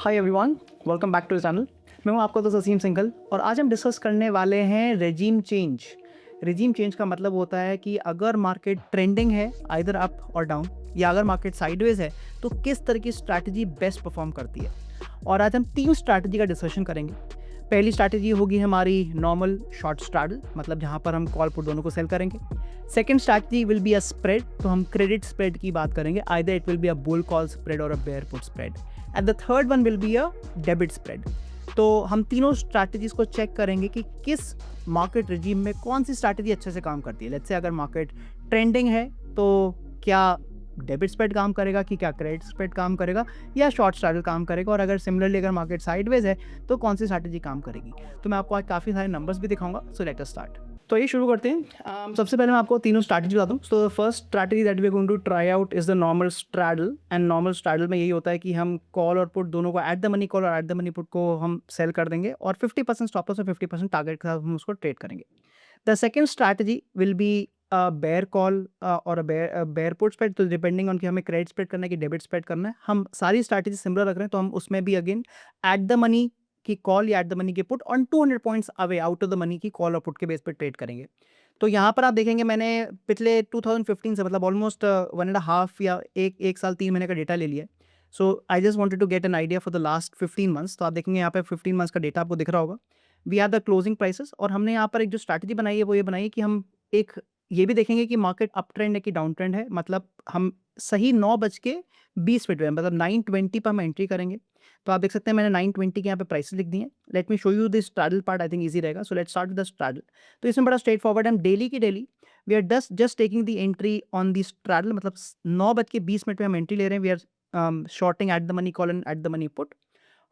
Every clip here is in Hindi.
Hi everyone, welcome back to the channel. मैं हूं आपका दोस्त असीम सिंघल और आज हम डिस्कस करने वाले हैं रेजीम चेंज। रेजीम चेंज का मतलब होता है कि अगर मार्केट ट्रेंडिंग है आइदर अप और डाउन, या अगर मार्केट साइडवेज है तो किस तरह की स्ट्रैटेजी बेस्ट परफॉर्म करती है। और आज हम 3 स्ट्रैटेजी का डिस्कशन करेंगे। पहली स्ट्रैटेजी होगी हमारी नॉर्मल शॉर्ट स्ट्रैडल, मतलब जहां पर हम कॉल पुट दोनों को सेल करेंगे। Second strategy will be a spread, तो हम क्रेडिट स्प्रेड की बात करेंगे, either it will be a bull call spread और a bear put spread. And the third one will be a debit spread. तो हम तीनों स्ट्रैटेजीज को चेक करेंगे कि किस मार्केट रिजीम में कौन सी स्ट्रैटेजी अच्छे से काम करती है। लेट्स से अगर मार्केट ट्रेंडिंग है तो क्या डेबिट स्प्रेड काम करेगा, कि क्या क्रेडिट स्प्रेड काम करेगा, या शॉर्ट स्ट्रैडल काम करेगा, और अगर सिमिलरली अगर मार्केट साइडवेज है तो कौन सी स्ट्रैटेजी काम करेगी। तो मैं आपको आज काफ़ी सारे नंबर्स भी दिखाऊंगा। So let us start. तो ये शुरू करते हैं। सबसे पहले मैं आपको तीनों स्ट्रैटेजी बता दूं। तो first strategy that we are going to try out is the normal straddle. And normal straddle में यही होता है कि हम कॉल और पुट दोनों को, एट द मनी कॉल और एट द मनी पुट को हम सेल कर देंगे और 50% स्टॉप लॉस और 50% टारगेट के साथ हम उसको ट्रेड करेंगे। The second strategy will be bear call और बेयर पुट स्प्रेड। तो डिपेंडिंग ऑन कि हमें क्रेडिट स्प्रेड करना है कि डेबिट स्प्रेड करना है, हम सारी स्ट्रैटेजी सिमिलर रख रहे हैं, तो हम उसमें भी अगेन एट द मनी की कॉल या एट द मनी की put on 200 points away out of the money की कॉल और पुट के बेस पे ट्रेड करेंगे। तो यहाँ पर आप देखेंगे मैंने पिछले 2015 से, मतलब ऑलमोस्ट 1.5 या एक साल 3 महीने का डेटा ले लिया है। So I just wanted to get an idea for the last 15 months. तो आप देखेंगे यहाँ पे 15 मंथ्स का डेटा आपको दिख रहा होगा। We are the closing prices, और हमने यहाँ पर एक जो स्ट्रैटेजी बनाई है वो ये बनाई है कि हम एक ये भी देखेंगे कि मार्केट अप ट्रेंड है कि डाउन ट्रेंड है। मतलब हम सही 9:20 में, मतलब 9:20 पर हम एंट्री करेंगे। तो आप देख सकते हैं मैंने 9:20 के यहाँ पे प्राइसेस लिख दिए हैं। Let me show you this straddle part, I think easy रहेगा। So let's start with the straddle. तो इसमें बड़ा स्ट्रेट फॉरवर्ड है, हम डेली की daily we are just taking the entry on the straddle, मतलब 9:20 पे हम एंट्री ले रहे हैं। We are shorting at the money call and at the money put,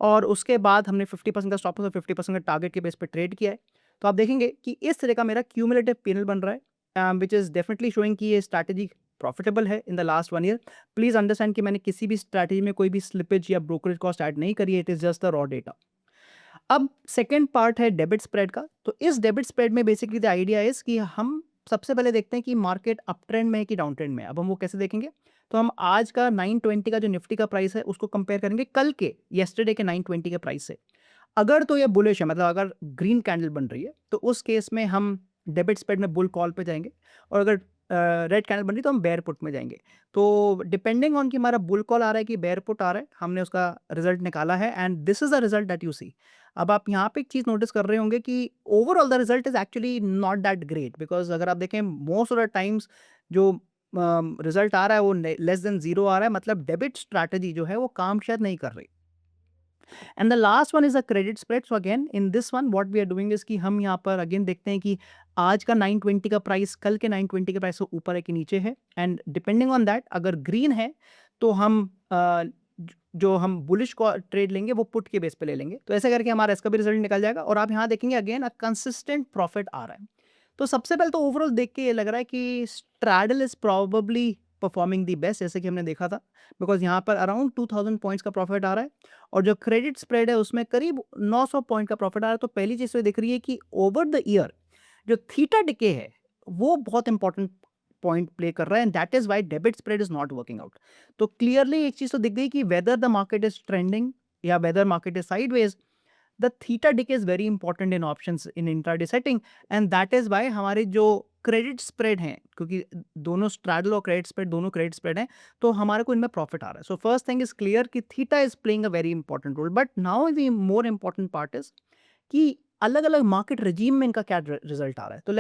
और उसके बाद हमने 50% का स्टॉप लॉस और 50% का टारगेट के बेस पे ट्रेड किया है। तो आप देखेंगे कि इस तरह का मेरा क्यूमुलेटिव पीएनएल बन रहा है, विच इज़ डेफिनेटली शोइंग कि ये स्ट्रैटेजी प्रॉफिटेबल है in the last 1 year. Please understand कि मैंने किसी भी स्ट्रैटेजी में कोई भी स्लिपेज या ब्रोकरेज कॉस्ट ऐड नहीं करी है, it is just the raw data. अब सेकंड पार्ट है डेबिट स्प्रेड का। तो इस डेबिट स्प्रेड में बेसिकली द आइडिया इज कि हम सबसे पहले देखते हैं कि मार्केट अप ट्रेंड में है कि डाउन ट्रेंड में है। अब हम वो कैसे देखेंगे, तो हम आज का 920 का जो निफ्टी का प्राइस है उसको कंपेयर करेंगे कल के येस्टरडे के 920 के प्राइस से। अगर तो ये बुलिश है, मतलब अगर ग्रीन कैंडल बन रही है, तो उस केस में हम डेबिट स्प्रेड में बुल कॉल पे जाएंगे, और अगर रेड कैंडल बन रही है तो हम बेयर पुट में जाएंगे। तो डिपेंडिंग ऑन कि हमारा बुल कॉल आ रहा है कि बेयर पुट आ रहा है, हमने उसका रिजल्ट निकाला है, and this is the result that you see. अब आप यहाँ पे एक चीज़ नोटिस कर रहे होंगे कि overall the result is actually not that great, because अगर आप देखें मोस्ट ऑफ द टाइम्स जो रिजल्ट आ रहा है वो लेस देन जीरो आ रहा है, मतलब डेबिट स्ट्रैटेजी जो है वो काम शायद नहीं कर रही। And the last one is a credit spread. So again in this one what we are doing is कि हम यहाँ पर अगेन देखते हैं कि आज का 920 का प्राइस कल के 920 के प्राइस से ऊपर है कि नीचे है, एंड डिपेंडिंग ऑन दैट अगर ग्रीन है तो हम जो हम बुलिश को ट्रेड लेंगे वो पुट के बेस पे ले लेंगे। तो ऐसे करके हमारा इसका भी रिजल्ट निकल जाएगा, और आप यहाँ देखेंगे अगेन अ कंसिस्टेंट प्रॉफिट आ रहा है। तो सबसे पहले तो ओवरऑल देख के ये लग रहा है कि straddle is probably performing the best, जैसे कि हमने देखा था, बिकॉज यहाँ पर अराउंड 2000 पॉइंट्स का प्रॉफिट आ रहा है, और जो क्रेडिट स्प्रेड है उसमें करीब 900 पॉइंट का प्रॉफिट आ रहा है। तो पहली चीज़ तो दिख रही है कि ओवर द ईयर जो थीटा डिके है वो बहुत इंपॉर्टेंट पॉइंट प्ले कर रहा है, and that is why debit spread is not working out. तो क्लियरली एक चीज़ तो दिख गई कि whether the market is trending या whether market is sideways, the theta decay is very important in options in intraday setting, and that is why हमारे जो क्रेडिट स्प्रेड हैं, क्योंकि दोनों स्ट्रैडल और क्रेडिट स्प्रेड दोनों क्रेडिट स्प्रेड हैं, तो हमारे को इनमें प्रॉफिट आ रहा है। So first thing is clear कि theta is playing a very important role, but now the more important part is कि अलग अलग मार्केट रिजीम में इनका क्या रिजल्ट आ रहा है। तो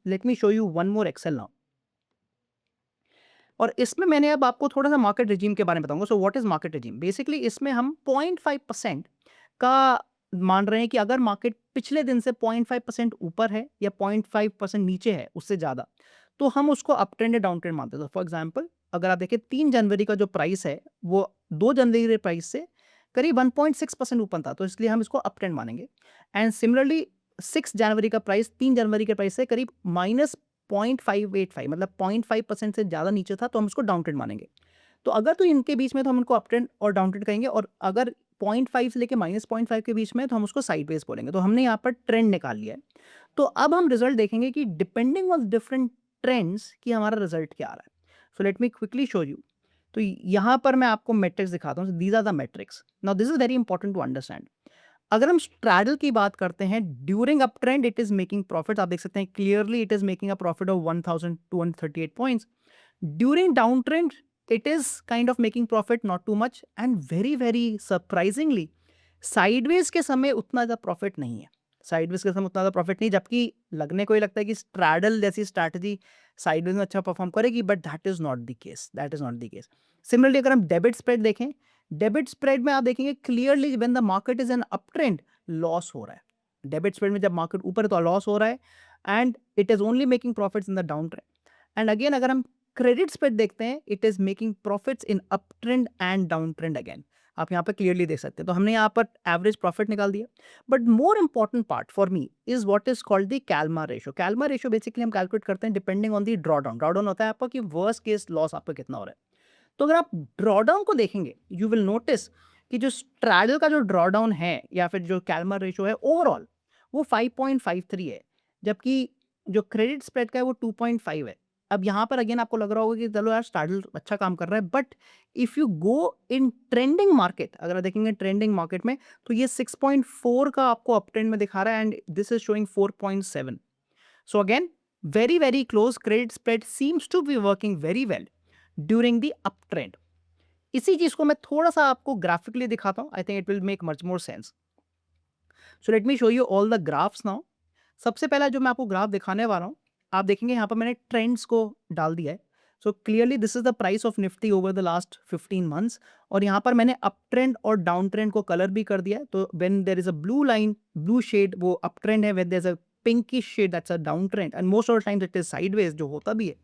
let me show you one more Excel now, और इसमें मैंने अब आपको थोड़ा सा मार्केट रिजीम के बारे में बताऊंगा। So what is market regime, basically इसमें हम 0.5% का मान रहे हैं कि अगर मार्केट पिछले दिन से 0.5% ऊपर है या 0.5% नीचे है उससे ज्यादा, तो हम उसको अप ट्रेंड या डाउन ट्रेंड मानते हैं। फॉर एग्जाम्पल अगर आप देखें 3 जनवरी का जो प्राइस है वो 2 जनवरी के प्राइस से करीब 1.6% ऊपर था, तो इसलिए हम इसको अप ट्रेंड मानेंगे। एंड सिमिलरली 6 जनवरी का प्राइस 3 जनवरी के प्राइस से करीब -0.585, मतलब 0.5% से ज़्यादा नीचे था, तो हम उसको डाउन ट्रेंड मानेंगे। तो अगर तो इनके बीच में तो हम इनको अप ट्रेंड और डाउन ट्रेंड कहेंगे, और अगर 0.5 से लेके -0.5 के बीच में तो हम उसको साइडवेज बोलेंगे। तो हमने यहाँ पर ट्रेंड निकाल लिया है। तो अब हम रिजल्ट देखेंगे कि डिपेंडिंग ऑन डिफरेंट ट्रेंड्स कि हमारा रिजल्ट क्या आ रहा है। So let me quickly show you तो यहाँ पर मैं आपको मेट्रिक्स दिखाता हूँ, these are the metrics. Now this is very important to understand. अगर हम स्ट्रैडल की बात करते हैं, during uptrend it is making profit, आप देख सकते हैं clearly it is making a profit of 1238 points. During downtrend it is kind of making profit, not too much, and very very surprisingly sideways के समय उतना ज़्यादा प्रॉफिट नहीं है। साइडवेज के समय उतना ज़्यादा प्रॉफिट नहीं, जबकि लगने को ही लगता है कि स्ट्रैडल जैसी स्ट्रैटेजी साइडवेज में अच्छा परफॉर्म करेगी, but that is not the case, that is not the case. Similarly अगर हम डेबिट स्प्रेड देखें, डेबिट स्प्रेड में आप देखेंगे clearly when the market is an up trend loss हो रहा है। डेबिट स्प्रेड में जब मार्केट ऊपर है तो लॉस हो रहा है, and it is only making profits in the down trend. And again अगर हम क्रेडिट स्प्रेड देखते हैं, it is making profits in up trend and down trend again. आप यहाँ पे क्लियरली देख सकते हैं। तो हमने यहाँ पर एवरेज प्रॉफिट निकाल दिया, but more important part for me is what is called the Calmar ratio. Calmar ratio basically हम कैलकुलेट करते हैं depending on the drawdown. Drawdown होता है आपका कि वर्स्ट केस लॉस आपका कितना हो रहा है। तो अगर आप ड्रॉडाउन को देखेंगे, यू विल नोटिस कि जो स्ट्रैडल का जो ड्रॉडाउन है या फिर जो कैल्मा रेशो है ओवरऑल वो 5.53 है, जबकि जो क्रेडिट स्प्रेड का है वो 2.5 है। अब यहाँ पर अगेन आपको लग रहा होगा कि चलो यार स्ट्रैडल अच्छा काम कर रहा है, but if you go in trending market, अगर आप देखेंगे ट्रेंडिंग मार्केट में, तो ये 6.4 का आपको अप ट्रेंड में दिखा रहा है, and this is showing 4.7। So again very very close, credit spread seems to be working very well during the uptrend. इसी चीज को मैं थोड़ा सा आपको ग्राफिकली दिखाता हूं, I think it will make much more sense. So let me show you all the graphs now. सबसे पहला जो मैं आपको ग्राफ दिखाने वाला हूं, आप देखेंगे यहाँ पर मैंने ट्रेंड्स को डाल दिया है। So clearly this is the price of Nifty over the last 15 months, और यहाँ पर मैंने अप ट्रेंड और डाउन ट्रेंड को कलर भी कर दिया है। तो when there is a blue line, blue shade, वो अप ट्रेंड है, when there is a pinkish shade that's a downtrend, and most of the times it is sideways जो होता भी है।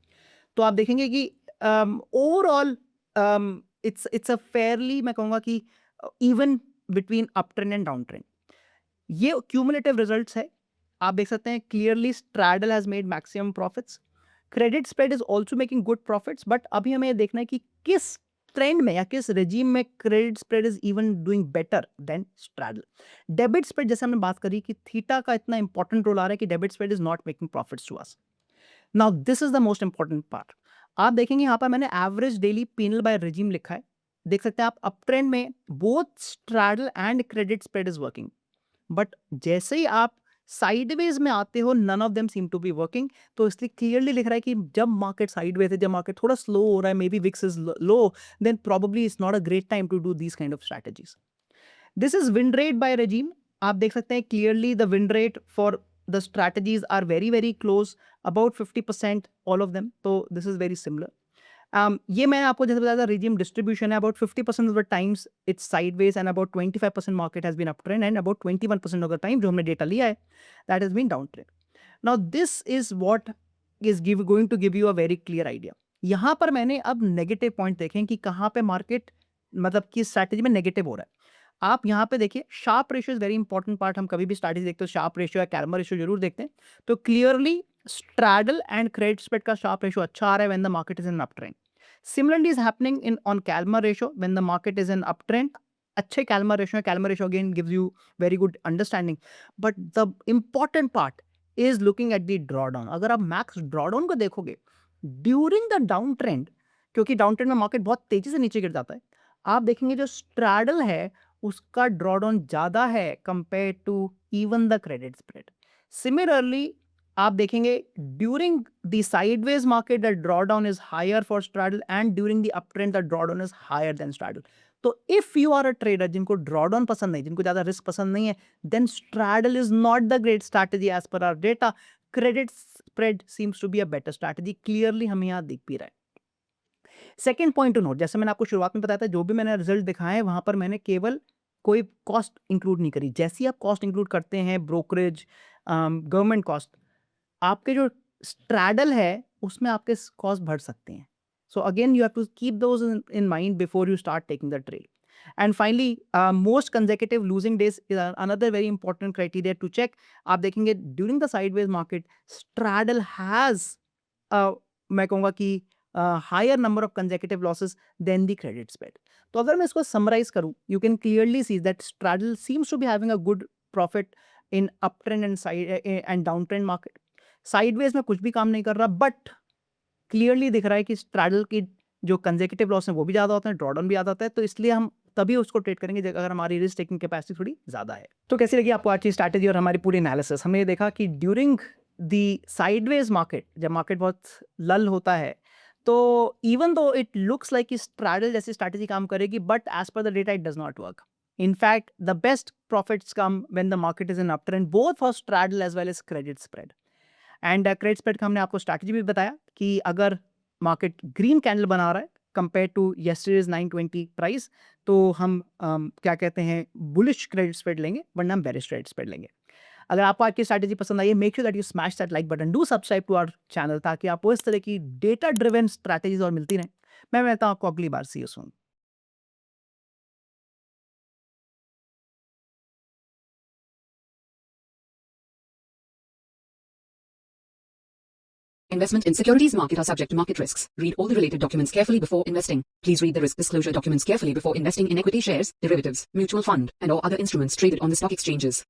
तो आप देखेंगे कि ओवरऑल इट्स अ फेयरली, मैं कहूँगा कि even between up trend and down trend. ये क्यूमुलेटिव रिजल्ट्स है। आप देख सकते हैं clearly straddle has made maximum profits, credit spread is also making good profits, but अभी हमें ये देखना है कि किस ट्रेंड में या किस रेजिम में credit spread is even doing better than straddle. Debit spread जैसे हमने बात करी कि थीटा का इतना इंपॉर्टेंट रोल आ रहा है कि debit spread is not making profits to us. Now this is the most important part. आप देखेंगे यहाँ पर मैंने average daily PnL by regime लिखा है। देख सकते हैं आप अप ट्रेंड में both straddle and credit spread is working, but जैसे ही आप साइडवेज में आते हो none of them seem to be working. तो इसलिए क्लियरली लिख रहा है कि जब मार्केट साइडवेज है, जब मार्केट थोड़ा स्लो हो रहा है, maybe VIX is low, then probably it's not a great time to do these kind of strategies. This is win rate by regime. आप देख सकते हैं clearly the win rate for the strategies are very very close, about 50% all of them. तो दिस इज वेरी सिमिलर। ये मैंने आपको जैसे बताया था, रिजिम डिस्ट्रीब्यूशन है, about 50% of the times it's sideways, and about 25% market has been up trend, and about 21% of the time जो हमने डेटा लिया है that has been down trend. Now this is what is going to give you a very clear idea. यहाँ पर मैंने अब नेगेटिव पॉइंट देखें कि कहाँ पे मार्केट मतलब किस स्ट्रैटेजी में नेगेटिव हो रहा है। आप यहाँ पे देखिए Sharpe ratio is very important part. हम कभी भी स्ट्रैटेजी देखते हो शार्प रेशियो या कैल्मा रेशियो जरूर देखते हैं। तो clearly straddle and credit spread का शार्प रेशियो अच्छा आ रहा है when the market is in up trend. Similarly is happening in on Calmer ratio when the market is in uptrend. अच्छे Calmer ratio है, Calmer ratio again gives you very good understanding. But the important part is looking at the drawdown. अगर आप max drawdown को देखोगे during the downtrend, क्योंकि downtrend में market बहुत तेजी से नीचे गिर जाता है, आप देखेंगे जो straddle है उसका drawdown ज़्यादा है compared to even the credit spread. Similarly आप देखेंगे during the sideways market the drawdown is higher for straddle, and during the uptrend the drawdown is higher than straddle. तो if you are a trader जिनको ड्रॉडाउन पसंद नहीं, जिनको ज्यादा रिस्क पसंद नहीं है, then straddle is not the great strategy as per our data. Credit spread seems to be a better strategy, clearly हमें यहाँ दिख भी रहा है। सेकेंड पॉइंट टू नोट, जैसे मैंने आपको शुरुआत में बताया था, जो भी मैंने रिजल्ट दिखाए हैं वहां पर मैंने केवल कोई कॉस्ट इंक्लूड नहीं करी। जैसे ही आप कॉस्ट इंक्लूड करते हैं, ब्रोकरेज, गवर्नमेंट कॉस्ट, आपके जो स्ट्रैडल है उसमें आपके कॉस्ट बढ़ सकते हैं। So again you have to keep those in mind before you start taking the trade. And finally most consecutive losing days is another very important criteria to check. आप देखेंगे during the sideways market straddle has मैं कहूँगा कि higher number of consecutive losses then the credit spread. तो अगर मैं इसको समराइज करूँ, you can clearly see that straddle seems to be having a good profit in up trend and side and down trend market. Sideways में कुछ भी काम नहीं कर रहा, बट क्लियरली दिख रहा है कि स्ट्रैडल की जो कंसेक्यूटिव लॉस हैं वो भी ज़्यादा होते हैं, ड्रॉडाउन भी ज़्यादा होता है, तो इसलिए हम तभी उसको ट्रेड करेंगे अगर हमारी रिस्क टेकिंग कैपेसिटी थोड़ी ज़्यादा है। तो कैसी लगी आपको आज की स्ट्रैटेजी और हमारी पूरी एनालिसिस? हमने ये देखा कि ड्यूरिंग द साइडवेज मार्केट, जब मार्केट बहुत लल होता है, तो even though it looks like straddle जैसी स्ट्रैटेजी काम करेगी, but as per the data it does not work. In fact, the best profits come when the market is in uptrend, both for straddle as well as credit spread. And credit spread का हमने आपको strategy भी बताया कि अगर market green candle बना रहा है compared to yesterday's 920 price, तो हम क्या कहते हैं bullish credit spread लेंगे, वरना हम bearish credit spread लेंगे। अगर आपको आज की स्ट्रैटेजी पसंद आई है, make sure that you smash that like button, do subscribe to our channel, ताकि आपको इस तरह की डेटा ड्रिवन स्ट्रैटेजीज और मिलती रहें। मैं मिलता हूं आपको अगली बार। See you soon. Investment in securities market are subject to market risks. Read all the related documents carefully before investing. Please read the risk disclosure documents carefully before investing in equity shares, derivatives, mutual fund, and or other instruments traded on the stock exchanges.